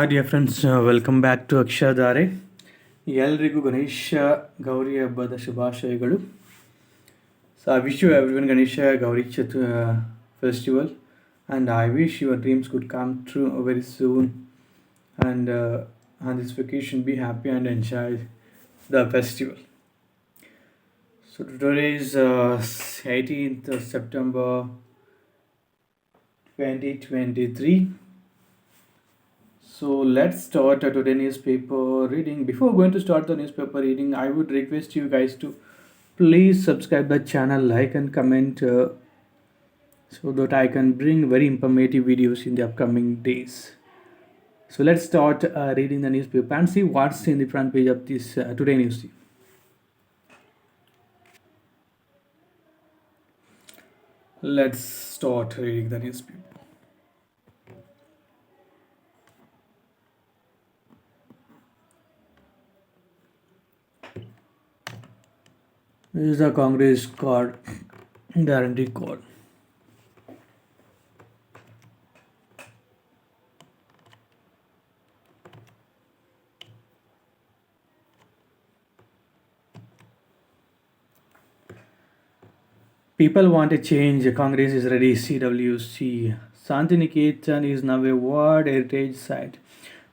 Dear friends, welcome back to ಅಕ್ಷರಧಾರೆ. ಎಲ್ರಿಗೂ ಗಣೇಶ ಗೌರಿ ಹಬ್ಬದ ಶುಭಾಶಯಗಳು. So I wish you everyone Ganesha Gauri festival, and I wish your dreams could come true very soon. And on this vacation, be happy and enjoy the festival. So today is 18th of September 2023. So let's start today's newspaper reading. Before going to start the newspaper reading, I would request you guys to please subscribe the channel, like and comment so that I can bring very informative videos in the upcoming days. So let's start reading the newspaper and see what's in the front page of this today news. Let's start reading the newspaper. This is the Congress card, guarantee card. People want a change. Congress is ready. CWC. Santiniketan is now a World Heritage Site.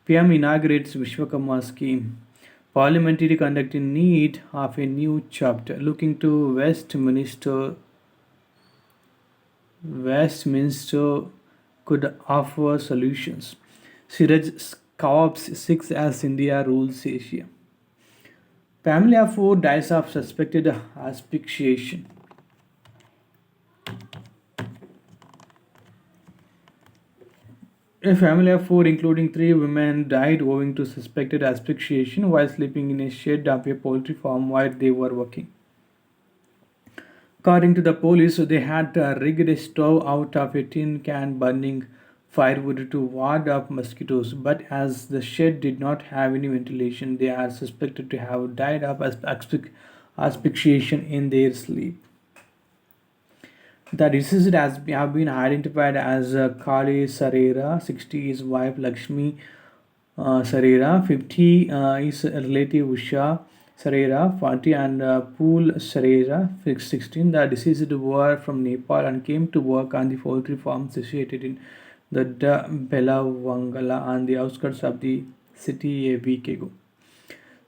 PM inaugurates Vishwakarma scheme. Parliamentary conduct in need of a new chapter. Looking to Westminster could offer solutions. Siraj co-ops 6 as India rules Asia. Family of 4 dies of suspected asphyxiation. A family of 4, including 3 women, died owing to suspected asphyxiation while sleeping in a shed of a poultry farm while they were working. According to the police, they had rigged a stove out of a tin can burning firewood to ward off mosquitoes, but as the shed did not have any ventilation, they are suspected to have died of asphyxiation in their sleep. The deceased has have been identified as Kali Sarera, 60 is wife Lakshmi Sarera, 50 is relative Usha Sarera, 40 and Pool Sarera, 16. The deceased were from Nepal and came to work on the poultry farm situated in the Belawangala on the outskirts of the city a week ago.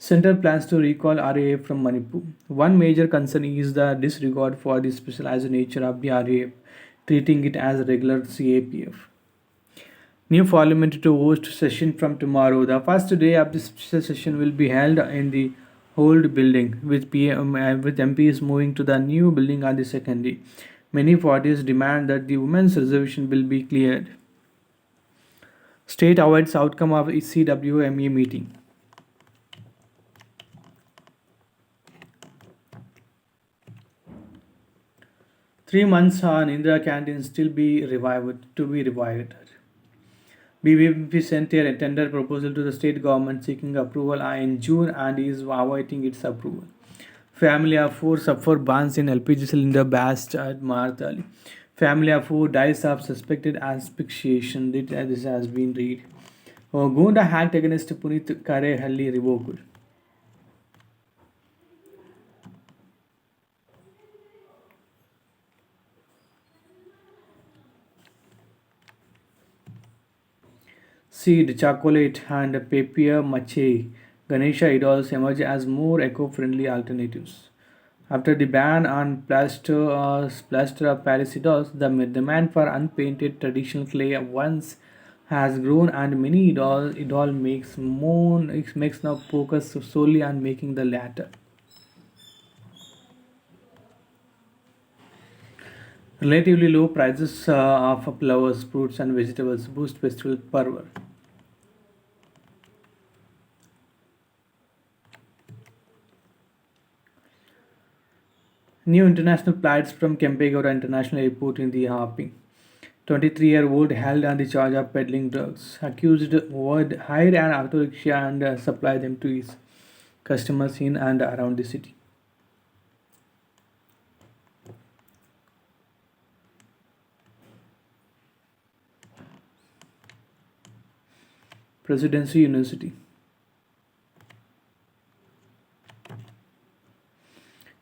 Center plans to recall RAF from Manipur. One major concern is the disregard for the specialized nature of the RAF, treating it as regular CAPF. New parliament to host session from tomorrow. The first day of the special session will be held in the old building, with MPs moving to the new building on the second day. Many parties demand that the women's reservation will be cleared. State awaits outcome of CWME meeting. 3 months on Indira Canteen still be revived to be revived. BBMP sent a tender proposal to the state government seeking approval in June and is awaiting its approval. Family of 4 suffer burns in LPG cylinder blast at Martali. Family of 4 dies of suspected asphyxiation. This has been read. Gunda Act against Punit Karehalli revoked. Seed, chocolate, and papier mache Ganesha idols emerge as more eco-friendly alternatives. After the ban on plaster of Paris idols, the demand for unpainted traditional clay ones has grown, and many idol makes now focus solely on making the latter. Relatively low prices of flowers, fruits, and vegetables boost festival fervor. New international flights from Kempegowda International Airport in the Happing. 23-year-old held on the charge of peddling drugs. Accused would hire an auto rickshaw and supply them to his customers in and around the city. Presidency University.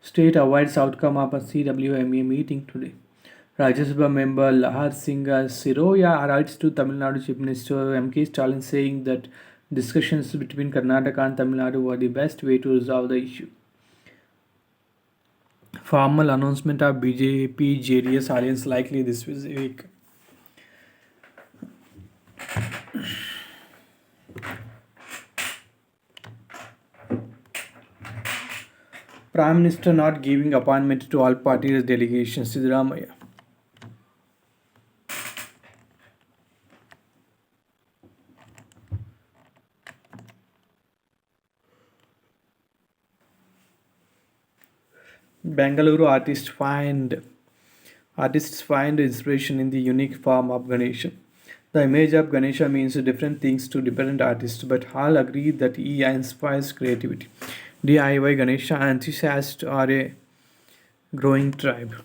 State awards outcome of a CWMA meeting today. Rajya Sabha member Lahar Singh Siroya writes to Tamil Nadu Chief Minister M.K. Stalin saying that discussions between Karnataka and Tamil Nadu were the best way to resolve the issue. Formal announcement of BJP JDS alliance likely this week. Prime Minister not giving appointment to all parties delegations. Siddaramaiah. Bengaluru artists find inspiration in the unique form of Ganesha. The image of Ganesha means different things to different artists, but all agree that he inspires creativity. DIY Ganesha enthusiasts are a growing tribe.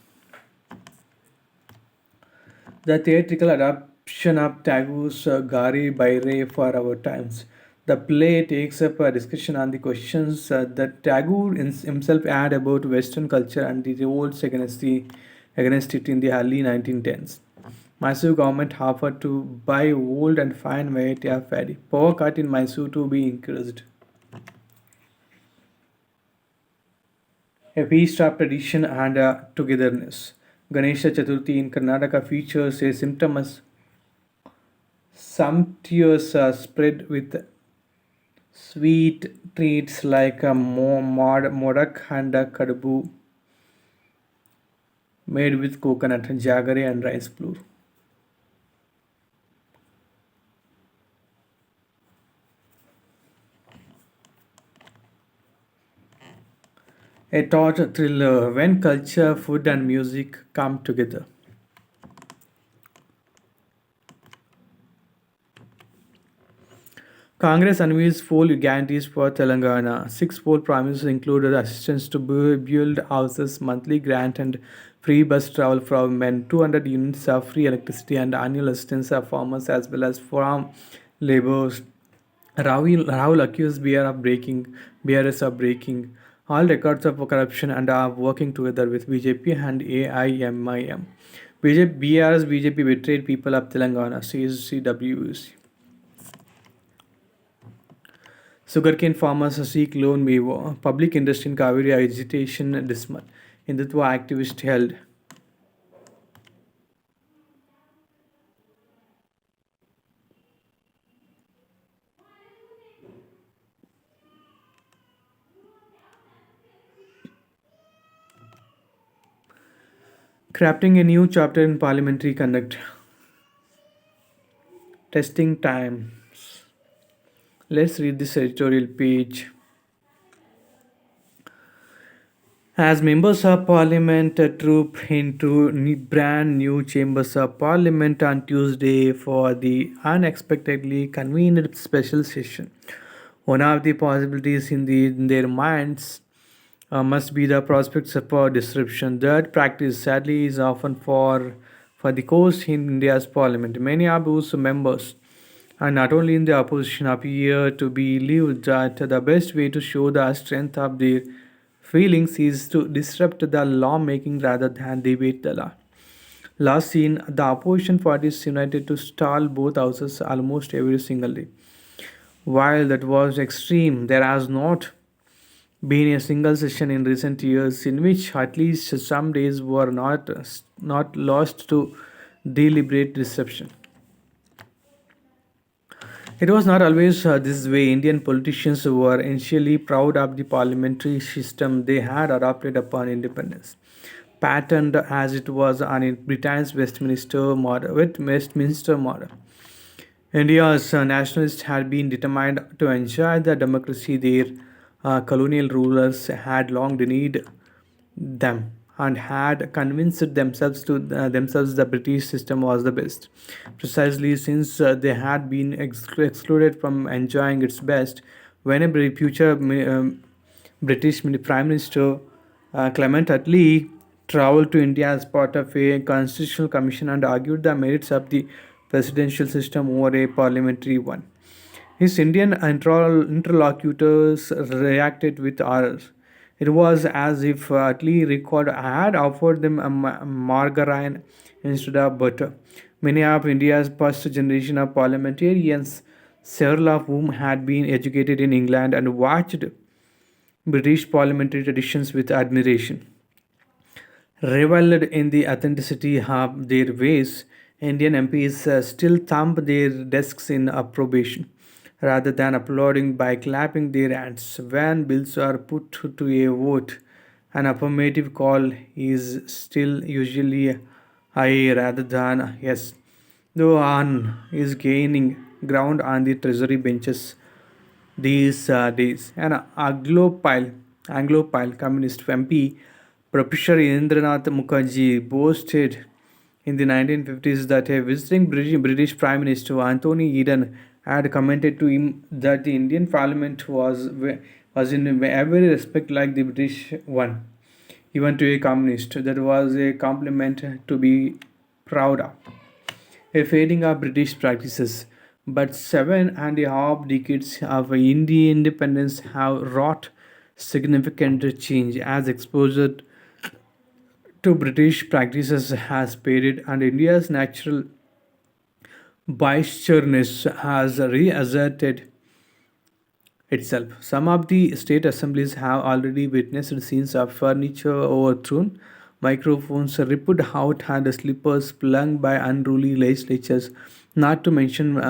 The theatrical adaptation of Tagore's Gari Baire for our times. The play takes up a discussion on the questions that Tagore himself had about Western culture and the revolts against it in the early 1910s. Mysore government offered to buy old and fine variety of paddy. Power cut in Mysore to be encouraged. A feast of tradition and togetherness. Ganesha Chaturthi in Karnataka features a symptomous sumptuous spread with sweet treats like modak and kadabu made with coconut, jaggery and rice flour. A thought thriller when culture, food and music come together. Congress unveils four guarantees for Telangana. Six four promises included assistance to build houses, monthly grant and free bus travel for women, 200 units of free electricity and annual assistance of farmers as well as farm laborers. Rahul accused BRS of breaking all records of corruption and are working together with BJP and AIMIM. BJP betrayed people of Telangana, says CWC. Sugarcane farmers seek loan waiver. Public interest in Kaveri agitation dismal. Hindutva activist held. Crafting a new chapter in parliamentary conduct. Testing times. Let's read this editorial page. As members of parliament troop into brand new chambers of parliament on Tuesday for the unexpectedly convened special session, one of the possibilities in their minds must be the prospects for disruption. That practice, sadly, is often for the course in India's parliament. Many of whose members, and not only in the opposition, appear to believe that the best way to show the strength of their feelings is to disrupt the lawmaking rather than debate the law. Last seen, the opposition parties united to stall both houses almost every single day. While that was extreme, there has not been a single session in recent years in which at least some days were not lost to deliberate deception. It was not always this way. Indian politicians were initially proud of the parliamentary system they had adopted upon independence, patterned as it was on Britain's Westminster model. India's nationalists had been determined to enjoy the democracy their colonial rulers had long denied them and had convinced themselves the British system was the best. Precisely since they had been excluded from enjoying its best, when a future British Prime Minister Clement Attlee traveled to India as part of a constitutional commission and argued the merits of the presidential system over a parliamentary one. His Indian interlocutors reacted with horror. It was as if Attlee Record had offered them a margarine instead of butter. Many of India's first generation of parliamentarians, several of whom had been educated in England and watched British parliamentary traditions with admiration, reveled in the authenticity of their ways. Indian MPs still thump their desks in approbation rather than applauding by clapping their hands. When bills are put to a vote, an affirmative call is still usually aye rather than yes, though on is gaining ground on the treasury benches these days. An Anglophile Communist MP, Professor Indranath Mukherjee, boasted in the 1950s that a visiting British Prime Minister Anthony Eden had commented to him that the Indian Parliament was in every respect like the British one. Even to a communist, that was a compliment to be proud of. A fading of British practices, but 7.5 decades of Indian independence have wrought significant change as exposure to British practices has faded and India's natural biasedness has reasserted itself. Some of the state assemblies have already witnessed scenes of furniture overthrown, microphones ripped out, and slippers flung by unruly legislatures, not to mention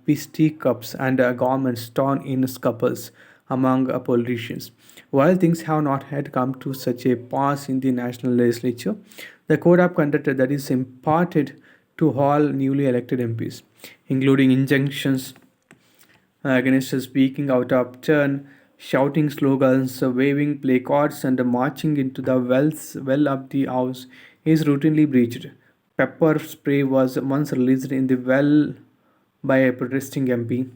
pasty cups and garments torn in scuffles among politicians. While things have not yet come to such a pass in the national legislature, the code of conduct that is imparted to all newly elected MPs, including injunctions against speaking out of turn, shouting slogans, waving placards, and marching into the well of the house is routinely breached. Pepper spray was once released in the well by a protesting MP,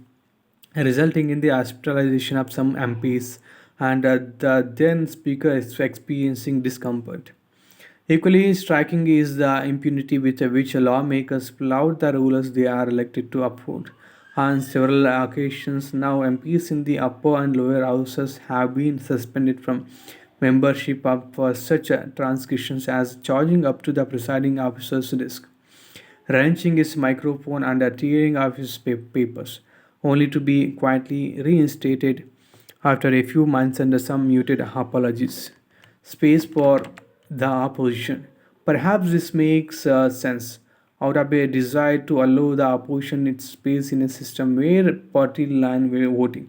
resulting in the hospitalization of some MPs and the then speaker is experiencing discomfort. Equally striking is the impunity with which lawmakers flout the rules they are elected to uphold. On several occasions now, MPs in the upper and lower houses have been suspended from membership for such transgressions as charging up to the presiding officer's desk, wrenching his microphone and tearing off his papers, only to be quietly reinstated after a few months and some muted apologies. Space for the opposition. Perhaps this makes sense out of a desire to allow the opposition its space in a system where party line voting,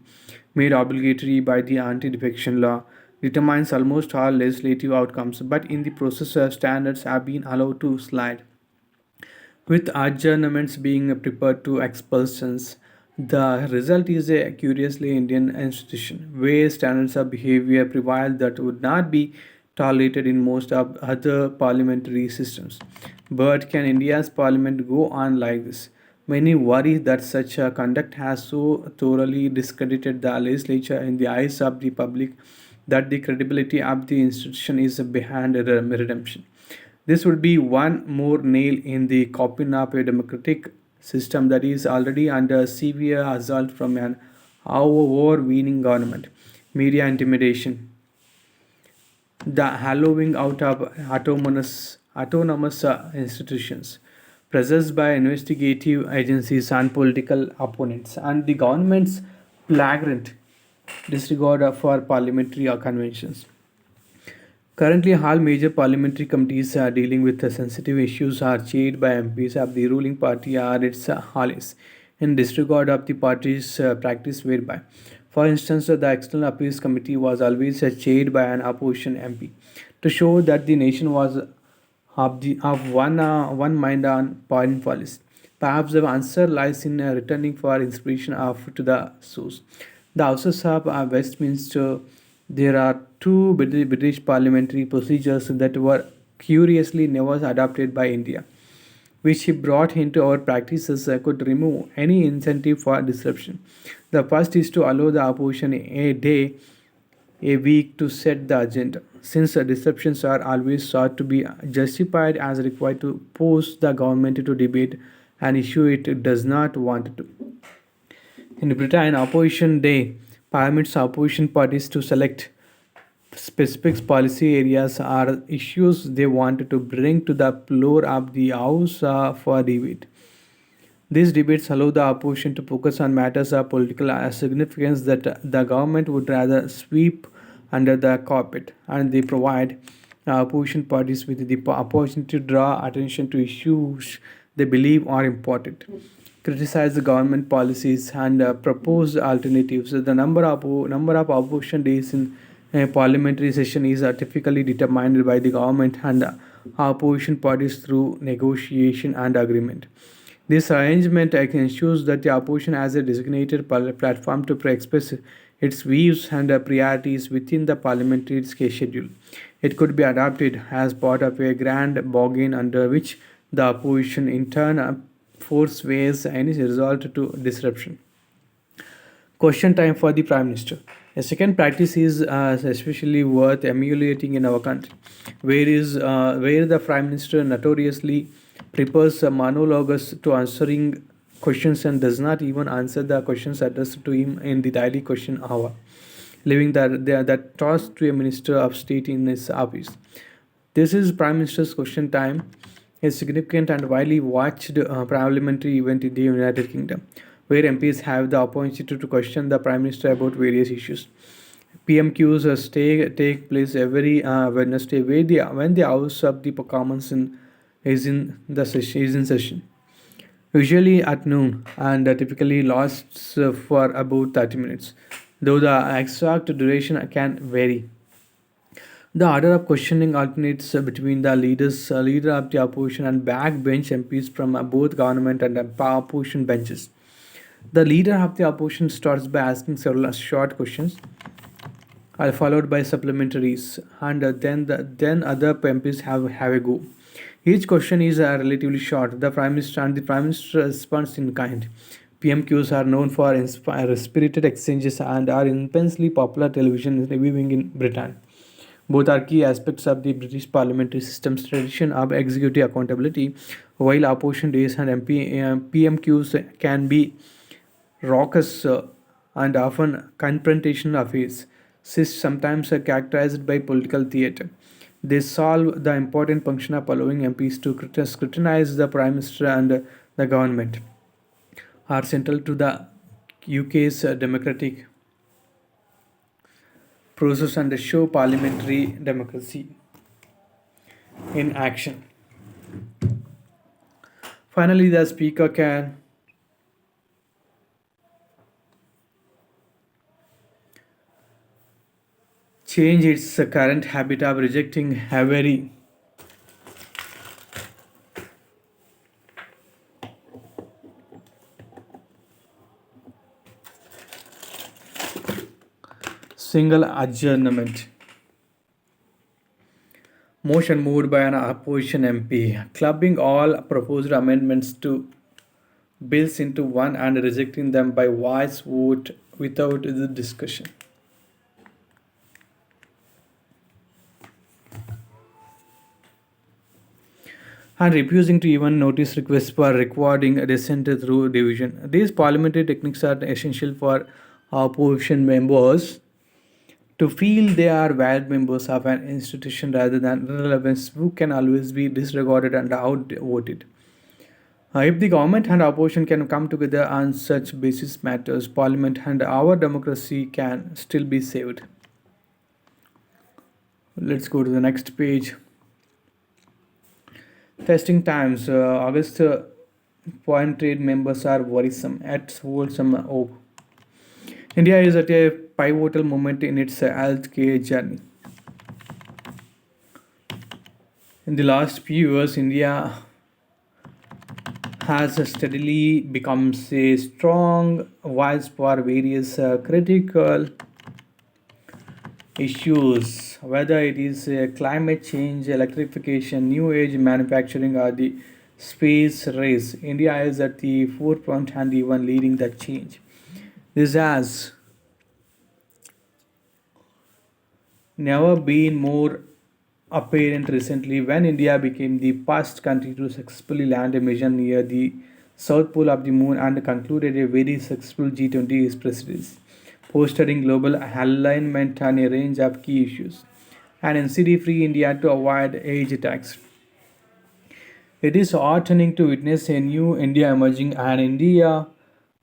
made obligatory by the anti defection law, determines almost all legislative outcomes, but in the process, standards have been allowed to slide. With adjournments being prepared to expulsions, the result is a curiously Indian institution where standards of behavior prevail that would not be tolerated in most of other parliamentary systems. But can India's parliament go on like this? Many worry that such a conduct has so thoroughly discredited the legislature in the eyes of the public that the credibility of the institution is behind redemption. This would be one more nail in the coffin of a democratic system that is already under severe assault from an overweening government, media intimidation, the hollowing out of autonomous institutions, pressures by investigative agencies and political opponents, and the government's flagrant disregard for parliamentary conventions. Currently, all major parliamentary committees dealing with the sensitive issues are chaired by MPs of the ruling party or its allies, in disregard of the party's practice whereby. For instance, the External Affairs Committee was always chaired by an opposition MP to show that the nation was of one mind on foreign policy. Perhaps the answer lies in returning for inspiration to the source. The Houses of Westminster. There are two British parliamentary procedures that were curiously never adopted by India, which he brought into our practices could remove any incentive for disruption. The first is to allow the opposition a day, a week to set the agenda. Since the disruptions are always sought to be justified as required to force the government to debate an issue it does not want to. In Britain, Opposition Day permits opposition parties to select specific policy areas or issues they want to bring to the floor of the House for debate. These debates allow the opposition to focus on matters of political significance that the government would rather sweep under the carpet, and they provide opposition parties with the opportunity to draw attention to issues they believe are important, criticize the government policies, and propose alternatives. The number of opposition days in a parliamentary session is typically determined by the government and opposition parties through negotiation and agreement. This arrangement ensures that the opposition has a designated platform to express its views and priorities within the parliamentary schedule. It could be adopted as part of a grand bargain under which the opposition in turn force ways any result to disruption. Question time for the Prime Minister. A second practice is especially worth emulating in our country, where the Prime Minister notoriously prepares monologues to answering questions and does not even answer the questions addressed to him in the daily question hour, leaving that task to a Minister of State in his office. This is Prime Minister's question time, a significant and widely watched parliamentary event in the United Kingdom, where MPs have the opportunity to question the Prime Minister about various issues. PMQs take place every Wednesday, when the House of the Commons is in session, usually at noon, and typically lasts for about 30 minutes, though the exact duration can vary. The order of questioning alternates between the leader of the opposition and backbench MPs from both government and opposition benches. The leader of the opposition starts by asking several short questions, followed by supplementaries, and then other MPs have a go. Each question is relatively short. The Prime Minister and the Prime Minister responds in kind. PMQs are known for spirited exchanges and are intensely popular television viewing in Britain. Both are key aspects of the British parliamentary system's tradition of executive accountability, while opposition days and PMQs can be raucous and often confrontational affairs, sometimes characterized by political theatre. They solve the important function of allowing MPs to scrutinize the Prime Minister and the government, are central to the UK's democratic process and show parliamentary democracy in action. Finally, the Speaker can change its current habit of rejecting every single adjournment motion moved by an opposition MP, clubbing all proposed amendments to bills into one and rejecting them by voice vote without the discussion. And refusing to even notice requests for recording dissent through division. These parliamentary techniques are essential for opposition members to feel they are valued members of an institution rather than irrelevance who can always be disregarded and outvoted. If the government and opposition can come together on such basis matters, parliament and our democracy can still be saved. Let's go to the next page. Testing times. August foreign trade members are worrisome at hold some hope. India is at a pivotal moment in its healthcare journey. In the last few years, India has steadily become a strong voice for various critical issues, whether it is climate change, electrification, new age manufacturing, or the space race. India is at the forefront and even leading that change. This has never been more apparent recently when India became the first country to successfully land a mission near the South Pole of the Moon and concluded a very successful G20 presidency, fostering global alignment on a range of key issues. And NCD free India to avoid age tax. It is heartening to witness a new India emerging, an India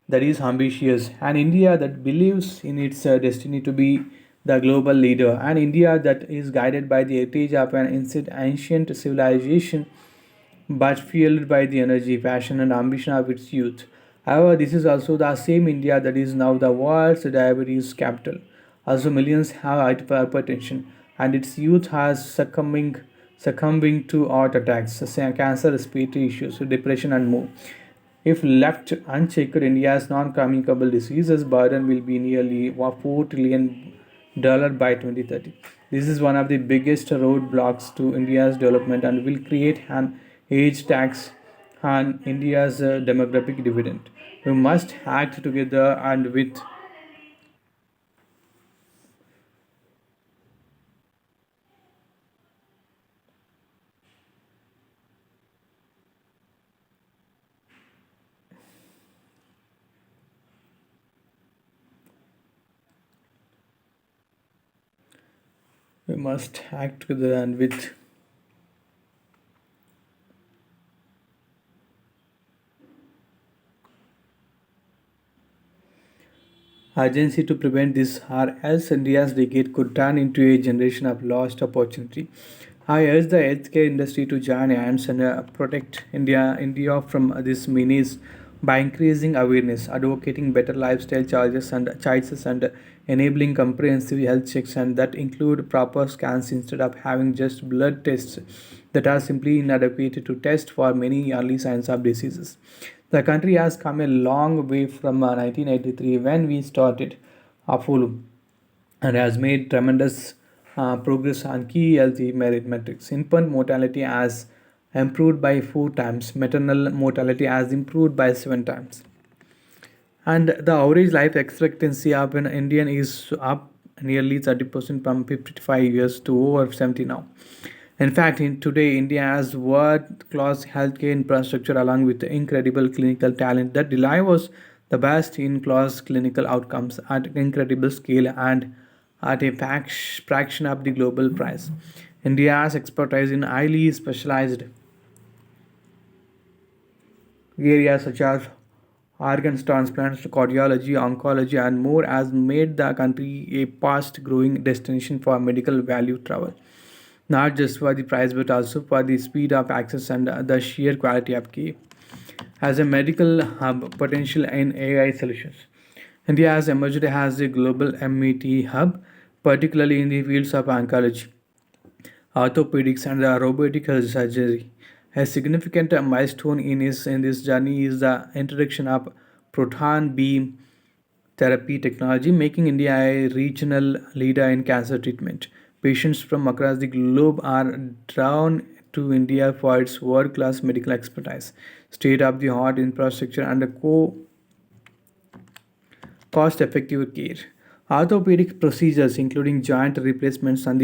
that is ambitious, an India that believes in its destiny to be the global leader, an India that is guided by the heritage of an ancient civilization but fueled by the energy, passion, and ambition of its youth. However, this is also the same India that is now the world's diabetes capital. Also, millions have hypertension, and its youth has succumbing to heart attacks, cancer, respiratory issues, depression, and more. If left unchecked, India's non-communicable diseases burden will be nearly $4 trillion by 2030. This is one of the biggest roadblocks to India's development and will create an age tax on India's demographic dividend. We must act together and with we must act together and with urgency to prevent this, or else India's decade could turn into a generation of lost opportunity. I urge the healthcare industry to join hands and protect India from this menace by increasing awareness, advocating better lifestyle choices, and enabling comprehensive health checks and that include proper scans instead of having just blood tests that are simply inadequate to test for many early signs of diseases. The country has come a long way from 1983 when we started Apollo and has made tremendous progress on key health merit metrics. Infant mortality has improved by 4 times, maternal mortality has improved by 7 times, and the average life expectancy of an Indian is up nearly 30% from 55 years to over 70 now. In fact, today India has world-class healthcare infrastructure along with incredible clinical talent that delivers the best-in-class clinical outcomes at incredible scale and at a fraction of the global price. India's expertise in highly specialized areas such as organ transplants, cardiology, oncology, and more has made the country a fast growing destination for medical value travel. Not just for the price, but also for the speed of access and the sheer quality of care. As a medical hub potential in AI solutions, India has emerged as a global MET hub, particularly in the fields of oncology, orthopedics, and robotic surgery. A significant milestone in this journey is the introduction of proton beam therapy technology, making India a regional leader in cancer treatment. Patients from across the globe are drawn to India for its world class medical expertise, state of the art infrastructure, and cost effective care. Orthopedic procedures, including joint replacements and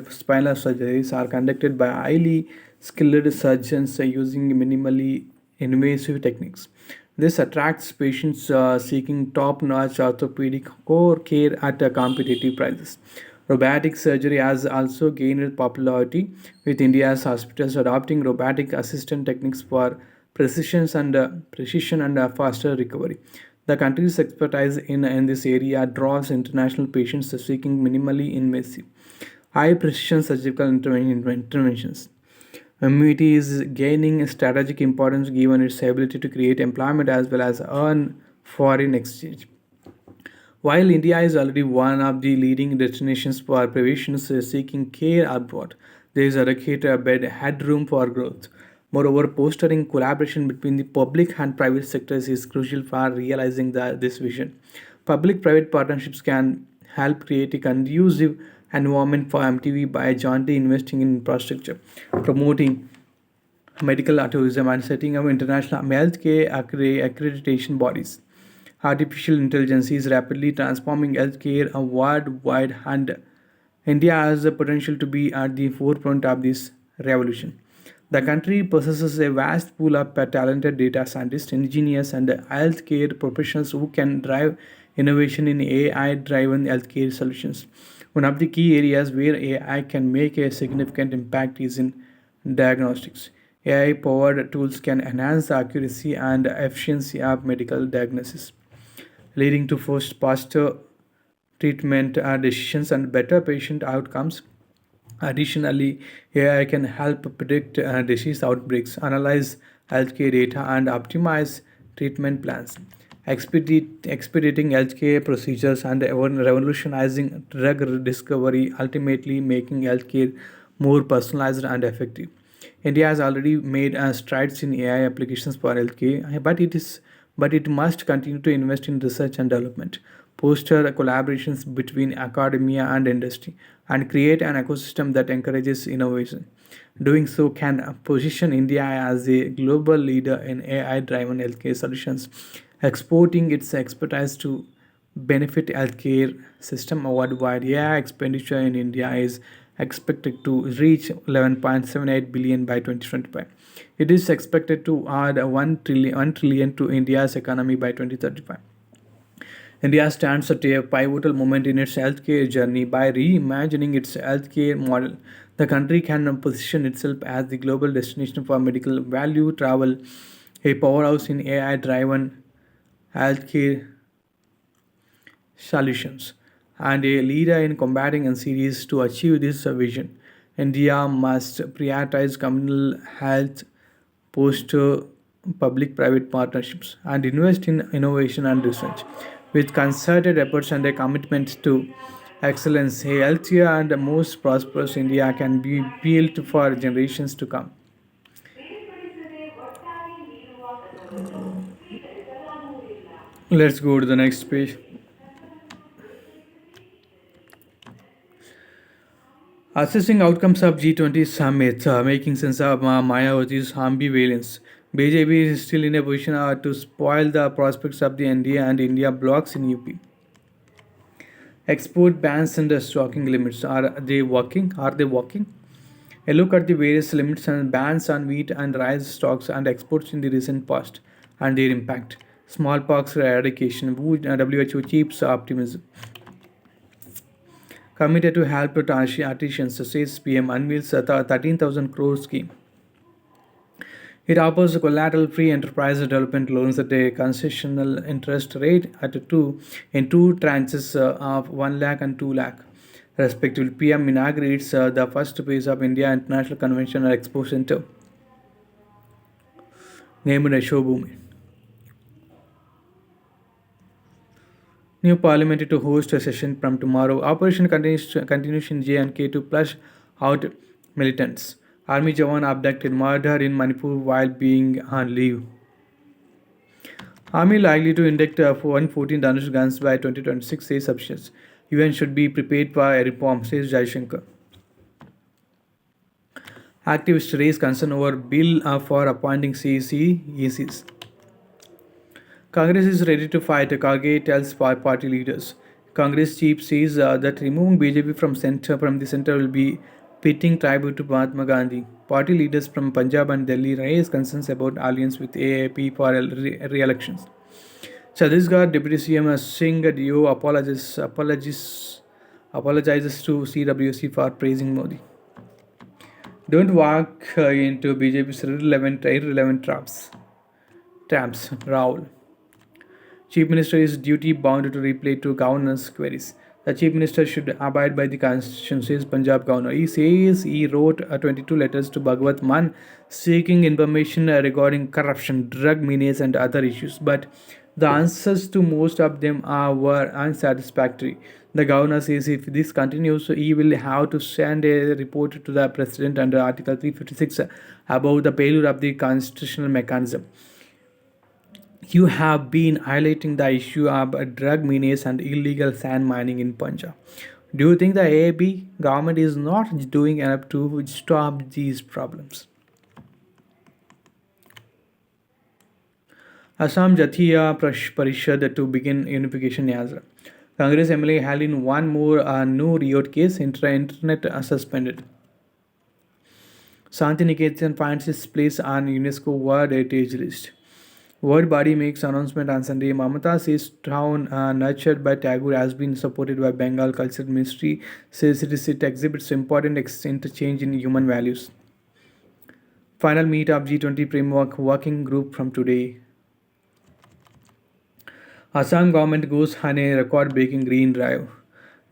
spinal surgeries, are conducted by highly skilled surgeons using minimally invasive techniques. This attracts patients seeking top notch orthopedic core care at competitive prices. Robotic surgery has also gained popularity, with India's hospitals adopting robotic assistant techniques for precision and faster recovery. The country's expertise in this area draws international patients seeking minimally invasive, high precision surgical interventions. MET is gaining strategic importance given its ability to create employment as well as earn foreign exchange. While India is already one of the leading destinations for patients seeking care abroad, there is a adequate bed headroom for growth. Moreover, fostering collaboration between the public and private sectors is crucial for realizing this vision. Public private partnerships can help create a conducive environment for MTV by jointly investing in infrastructure, promoting medical tourism, and setting up international healthcare accreditation bodies. Artificial intelligence is rapidly transforming healthcare worldwide, and India has the potential to be at the forefront of this revolution. The country possesses a vast pool of talented data scientists, engineers, and healthcare professionals who can drive innovation in AI driven healthcare solutions. One of the key areas where AI can make a significant impact is in diagnostics. AI powered tools can enhance the accuracy and efficiency of medical diagnosis, leading to faster treatment decisions and better patient outcomes. Additionally, AI can help predict disease outbreaks, analyze healthcare data, and optimize treatment plans, expediting healthcare procedures and revolutionizing drug discovery, ultimately making healthcare more personalized and effective. India has already made strides in AI applications for healthcare, but it must continue to invest in research and development, foster collaborations between academia and industry, and create an ecosystem that encourages innovation. Doing so can position India as a global leader in AI-driven healthcare solutions, exporting its expertise to benefit healthcare system worldwide. AI expenditure in India is expected to reach 11.78 billion by 2025. It is expected to add 1 trillion to India's economy by 2035. India stands at a pivotal moment in its healthcare journey. By reimagining its healthcare model, the country can position itself as the global destination for medical value travel, a powerhouse in AI driven healthcare solutions, and a leader in combating disease. To achieve this vision, India must prioritize communal health, foster public private partnerships, and invest in innovation and research. With concerted efforts and a commitment to excellence, a healthier and most prosperous India can be built for generations to come. Let's go to the next page. Assessing outcomes of G20 summit, making sense of Mayawati's ambivalence. BJP is still in a position to spoil the prospects of the NDA and India blocks in UP. Export bans and stocking limits. Are they working? Are they working? A look at the various limits and bans on wheat and rice stocks and exports in the recent past and their impact. Smallpox eradication. WHO keeps optimism. Committed to help artisans, says PM, unveils a 13,000 crore scheme. It offers collateral-free enterprise development loans at a concessional interest rate at two tranches of 1 lakh and 2 lakh, respectively. PM inaugurates the first phase of India International Convention and Expo Center, named Shobhumi. New parliament to host a session from tomorrow. Operation continues in J&K to flush out militants. Army Jawan abducted, murdered in Manipur while being on leave. Army likely to induct 114 Dhanush guns by 2026, says officials. UN should be prepared for a reform, says Jaishankar. Activists raise concern over bill for appointing CECs. Congress is ready to fight, Karge tells party leaders. Congress chief says that removing BJP from the center will be paying tribute to Mahatma Gandhi. Party leaders from Punjab and Delhi raise concerns about alliance with AAP for re-elections. Chhattisgarh Deputy CM Singh Dio apologizes to CWC for praising Modi. Don't walk into BJP's irrelevant traps. Rahul. Chief Minister is duty bound to reply to Governor's queries. The Chief Minister should abide by the Constitution, says Punjab Governor. He says he wrote 22 letters to Bhagwat Mann seeking information regarding corruption, drug menace, and other issues, but the answers to most of them were unsatisfactory. The governor says if this continues, he will have to send a report to the President under Article 356 about the failure of the constitutional mechanism. You have been highlighting the issue of drug menace and illegal sand mining in Punjab. Do you think the AAP government is not doing enough to stop these problems? Assam Jatiya Parishad to begin unification Yazra. Congress MLA held in one more new riot case, internet suspended. Santiniketan finds its place on UNESCO World Heritage List. World Body makes announcement on Sunday. Mamata says town nurtured by Tagore has been supported by Bengal Culture Ministry. Says it exhibits important interchange in human values. Final meet of G20 framework working group from today. Assam government goes on a record-breaking green drive.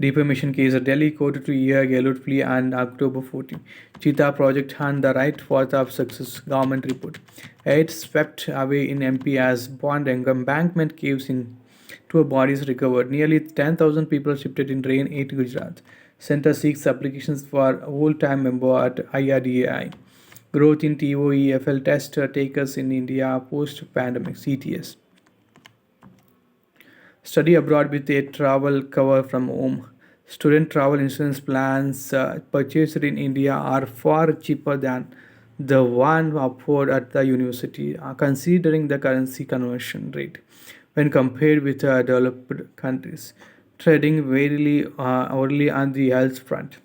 Defamation case at Delhi court to hear Gehlot plea on October 14. Cheetah project on the right path of success. Government report. Aid swept away in MP as bond embankment caves in. Two bodies recovered. Nearly 10,000 people shifted in rain 8 Gujarat. Center seeks applications for whole-time member at IRDAI. Growth in TOEFL test takers in India post-pandemic CTS. Study abroad with a travel cover from home. Student travel insurance plans purchased in India are far cheaper than the one offered at the university, considering the currency conversion rate when compared with developed countries. Treading very early on the health front.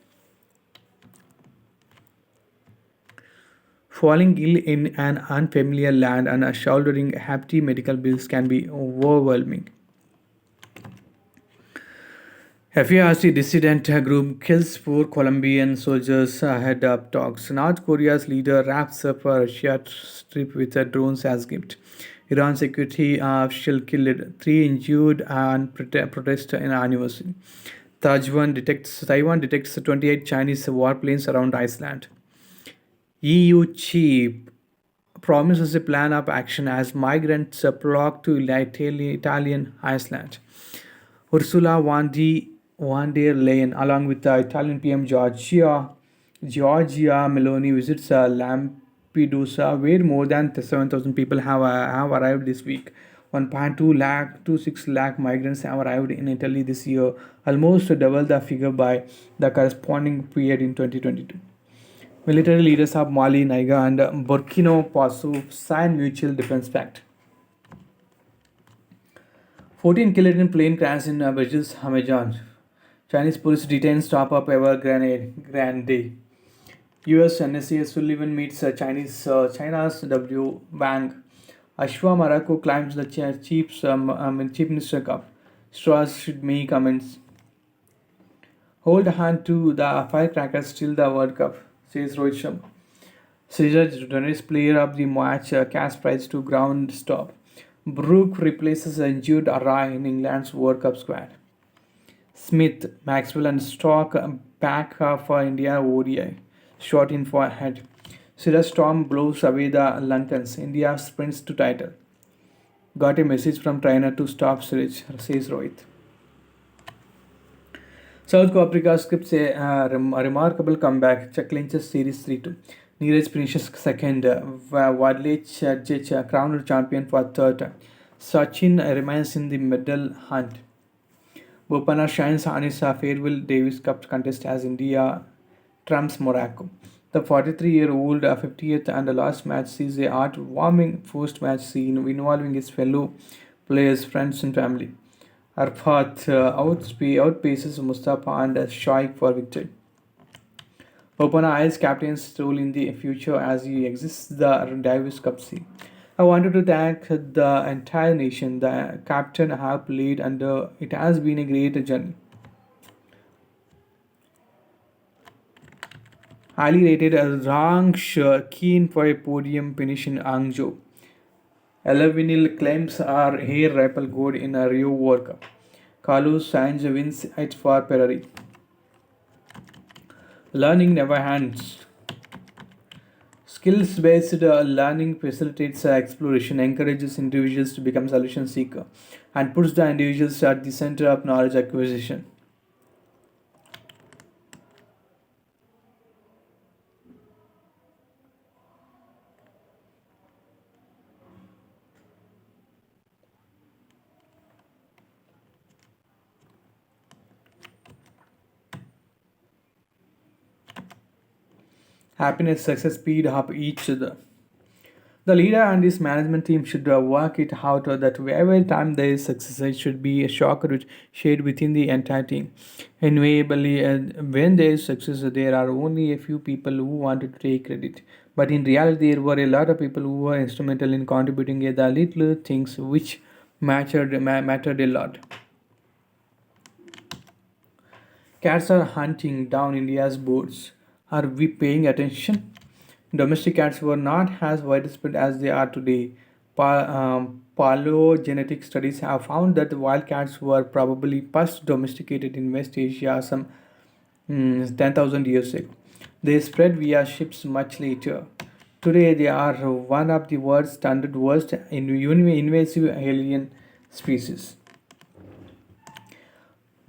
Falling ill in an unfamiliar land and shouldering hefty medical bills can be overwhelming. FARC dissident group kills four Colombian soldiers ahead of talks. North Korea's leader wraps up a Russia trip with drones as gift. Iran security official killed, three injured and protest in anniversary. Taiwan detects 28 Chinese warplanes around Iceland. EU chief promises a plan of action as migrants flock to Italian Iceland. Ursula von der Leyen, along with the Italian PM Giorgia Meloni, visits Lampedusa, where more than 7,000 people have arrived this week. 1.2 lakh to 6 lakh migrants have arrived in Italy this year, almost double the figure by the corresponding period in 2022. Military leaders of Mali, Niger, and Burkina Faso signed mutual defense pact. 14 killed in plane crash in Brazil's Amazon. Chinese police detains top of Evergrande. US NSA Sullivan meets China's W. Wang. Ashwa Morocco climbs the Chief Minister Cup. Strauss should make comments. Hold hand to the firecrackers till the World Cup, says Rohit Sharma. Sridhar donates player of the match cash prize to ground stop. Brook replaces injured Array in England's World Cup squad. Smith, Maxwell, and Stock back for India ODI. Shot in forehead. Siraj Storm blows away the Lankans. India sprints to title. Got a message from trainer to stop Siraj, says Rohit. South Africa scripts a remarkable comeback. Clinches Series 3-2. Neeraj finishes second. Wadley Church crowned champion for third time. Sachin remains in the medal hunt. Bopana shines on his farewell Davis Cup contest as India trumps Morocco. The 43-year-old 50th and last match sees a heart-warming post-match scene involving his fellow players, friends, and family. Arfat outpaces Mustafa and Shaikh for victory. Bopana eyes captain's role in the future as he exits the Davis Cup scene. I wanted to thank the entire nation, the captain have played, and it has been a great journey. Highly rated Rangsh keen for a podium finish in Hangzhou. Alavinil claims our hair ripple gold in a Rio World Cup. Carlos Sainz wins it for Ferrari. Learning never ends. Skills based learning facilitates exploration, encourages individuals to become solution seeker, and puts the individuals at the center of knowledge acquisition. Happiness, success, speed up each other. The leader and his management team should work it out that every time there is success, it should be a shock which shared within the entire team. Invariably, when there is success, there are only a few people who wanted to take credit. But in reality, there were a lot of people who were instrumental in contributing the little things which mattered a lot. Cats are hunting down India's boats. Are we paying attention? Domestic cats were not as widespread as they are today. Paleogenetic studies have found that the wild cats were probably first domesticated in West Asia some 10,000 years ago. They spread via ships much later. Today, they are one of the world's standard worst invasive alien species.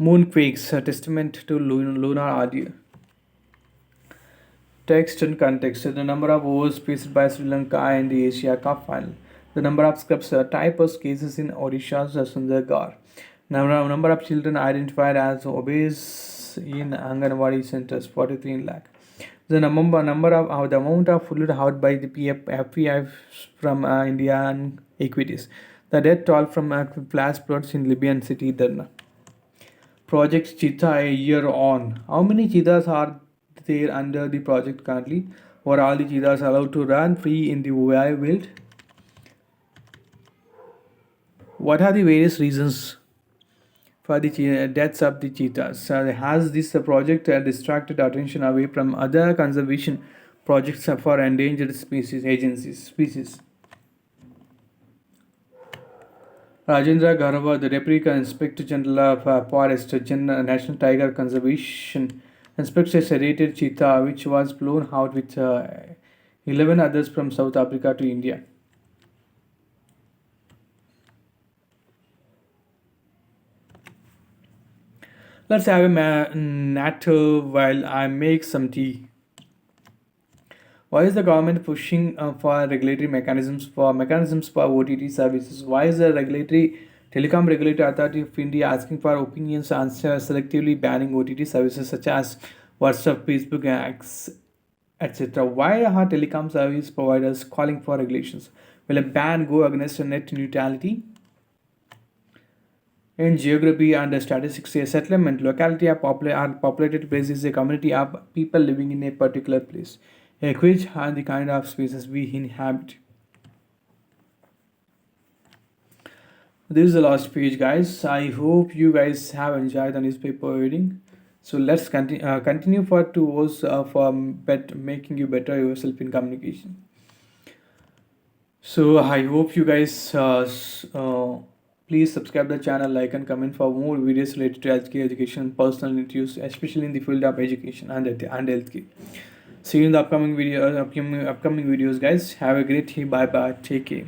Moonquakes, a testament to lunar audio. Text and context. The number of overs faced by Sri Lanka in the Asia Cup final. The number of scrubs typhus cases in Odisha's Sundargarh. Number of children identified as obese in Anganwadi centers 43 lakh. The amount of fluid out by the FPI from Indian equities. The death toll from flash floods in Libyan city Derna. Project Cheetah a year on. How many cheetahs are there under the project currently? Were all the cheetahs allowed to run free in the wild? What are the various reasons for the deaths of the cheetahs? Has this project distracted attention away from other conservation projects for endangered species species? Rajendra Garhwal, the Deputy Inspector General of Forest, National Tiger Conservation, inspects a sedated cheetah which was flown out with 11 others from South Africa to India. Let's have a natter while I make some tea. Why is the government pushing for regulatory mechanisms for OTT services? Why is the regulatory Telecom Regulatory Authority of India asking for opinions on selectively banning OTT services such as WhatsApp, Facebook, X, etc.? Why are telecom service providers calling for regulations? Will a ban go against net neutrality? In geography and statistics, a settlement locality are populated place is a community of people living in a particular place, which are the kind of spaces we inhabit. This is the last page, guys. I hope you guys have enjoyed the newspaper reading. So let's continue for 2 hours for making you better yourself in communication. So I hope you guys please subscribe the channel, like and comment for more videos related to healthcare education, personal interviews, especially in the field of education and healthcare. See you in the upcoming videos, guys. Have a great day. Bye bye. Take care.